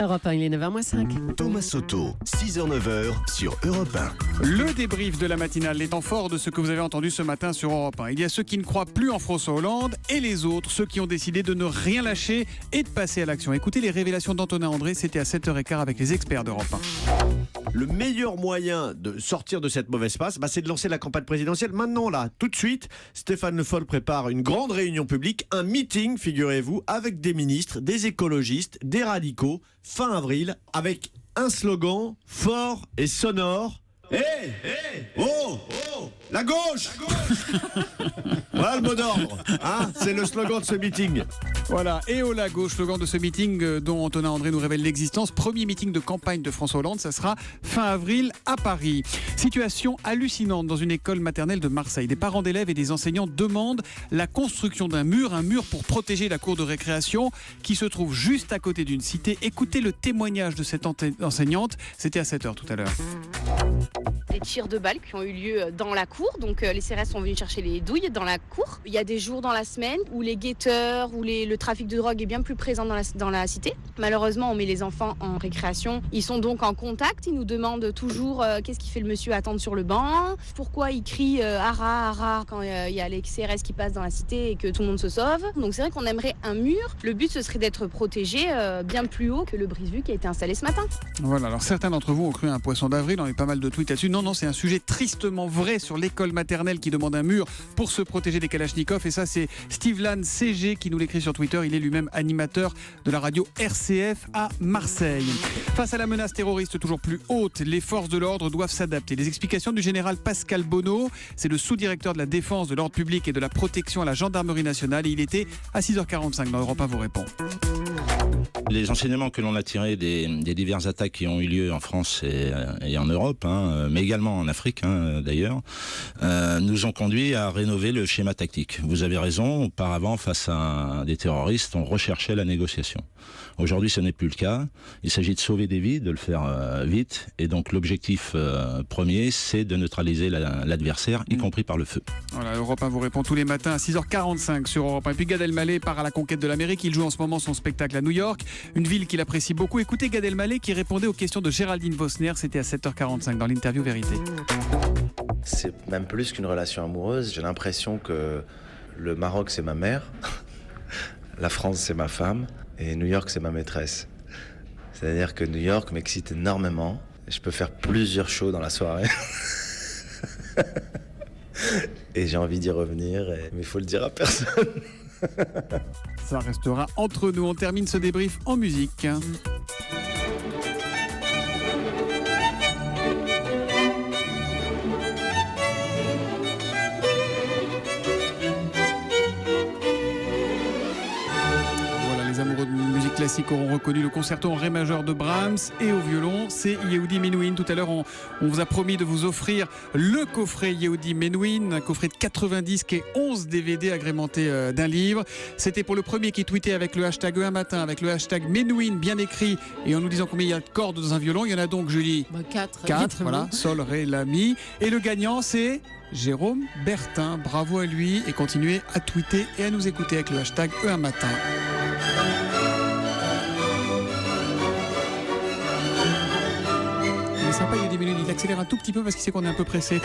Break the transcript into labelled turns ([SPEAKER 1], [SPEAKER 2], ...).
[SPEAKER 1] Europe 1, il est 9h-5.
[SPEAKER 2] Thomas Soto, 6h-9h sur Europe 1.
[SPEAKER 3] Le débrief de la matinale, les temps forts de ce que vous avez entendu ce matin sur Europe 1. Il y a ceux qui ne croient plus en François Hollande et les autres, ceux qui ont décidé de ne rien lâcher et de passer à l'action. Écoutez les révélations d'Antonin André, c'était à 7h15 avec les experts d'Europe 1.
[SPEAKER 4] Le meilleur moyen de sortir de cette mauvaise passe, c'est de lancer la campagne présidentielle. Maintenant, là, tout de suite, Stéphane Le Foll prépare une grande réunion publique, un meeting, figurez-vous, avec des ministres, des écologistes, des radicaux, fin avril, avec un slogan fort et sonore. Hé, oh, la gauche, Voilà le mot d'ordre, hein, c'est le slogan de ce meeting.
[SPEAKER 3] Voilà, et au la gauche, slogan de ce meeting dont Antonin André nous révèle l'existence. Premier meeting de campagne de François Hollande, ça sera fin avril à Paris. Situation hallucinante dans une école maternelle de Marseille. Des parents d'élèves et des enseignants demandent la construction d'un mur, un mur pour protéger la cour de récréation qui se trouve juste à côté d'une cité. Écoutez le témoignage de cette enseignante, c'était à 7h tout à l'heure.
[SPEAKER 5] Des tirs de balles qui ont eu lieu dans la cour, donc les CRS sont venus chercher les douilles dans la cour. Il y a des jours dans la semaine où les guetteurs, où le trafic de drogue est bien plus présent dans la cité. Malheureusement, on met les enfants en récréation. Ils sont donc en contact, ils nous demandent toujours qu'est-ce qui fait le monsieur attendre sur le banc, pourquoi il crie hara hara quand il y a les CRS qui passent dans la cité et que tout le monde se sauve. Donc c'est vrai qu'on aimerait un mur. Le but ce serait d'être protégé bien plus haut que le brise-vue qui a été installé ce matin.
[SPEAKER 3] Voilà, alors certains d'entre vous ont cru à un poisson d'avril, on a eu pas mal de tweets là-dessus. Non, c'est un sujet tristement vrai sur l'école maternelle qui demande un mur pour se protéger des kalachnikovs. Et ça, c'est Steve Lann CG qui nous l'écrit sur Twitter. Il est lui-même animateur de la radio RCF à Marseille. Face à la menace terroriste toujours plus haute, les forces de l'ordre doivent s'adapter. Les explications du général Pascal Bonneau, c'est le sous-directeur de la défense, de l'ordre public et de la protection à la gendarmerie nationale. Et il était à 6h45 dans Europe 1 vous répond.
[SPEAKER 6] Les enseignements que l'on a tirés des diverses attaques qui ont eu lieu en France et en Europe, mais également en Afrique d'ailleurs, nous ont conduit à rénover le schéma tactique. Vous avez raison, auparavant, face à des terroristes, on recherchait la négociation. Aujourd'hui, ce n'est plus le cas. Il s'agit de sauver des vies, de le faire vite. Et donc l'objectif premier, c'est de neutraliser l'adversaire, y compris par le feu.
[SPEAKER 3] Voilà, Europe 1 vous répond tous les matins à 6h45 sur Europe 1. Et puis Gad Elmaleh part à la conquête de l'Amérique. Il joue en ce moment son spectacle à New York, une ville qu'il apprécie beaucoup. Écoutez Gad Elmaleh qui répondait aux questions de Géraldine Vosner. C'était à 7h45 dans l'interview Vérité.
[SPEAKER 7] C'est même plus qu'une relation amoureuse. J'ai l'impression que le Maroc, c'est ma mère, la France, c'est ma femme, et New York, c'est ma maîtresse. C'est-à-dire que New York m'excite énormément. Je peux faire plusieurs shows dans la soirée. Et j'ai envie d'y revenir, mais il faut le dire à personne.
[SPEAKER 3] Ça restera entre nous. On termine ce débrief en musique. Les amoureux de musique classique auront reconnu le concerto en ré majeur de Brahms et au violon, c'est Yehudi Menuhin. Tout à l'heure, on vous a promis de vous offrir le coffret Yehudi Menuhin, un coffret de 90 et 11 DVD agrémentés d'un livre. C'était pour le premier qui tweetait avec le hashtag un matin, avec le hashtag Menuhin bien écrit et en nous disant combien il y a de cordes dans un violon. Il y en a donc, Julie, 4, voilà, sol, ré, la, mi. Et le gagnant, c'est Jérôme Bertin. Bravo à lui et continuez à tweeter et à nous écouter avec le hashtag un matin. Il est sympa, il y a des minutes, il accélère un tout petit peu parce qu'il sait qu'on est un peu pressé.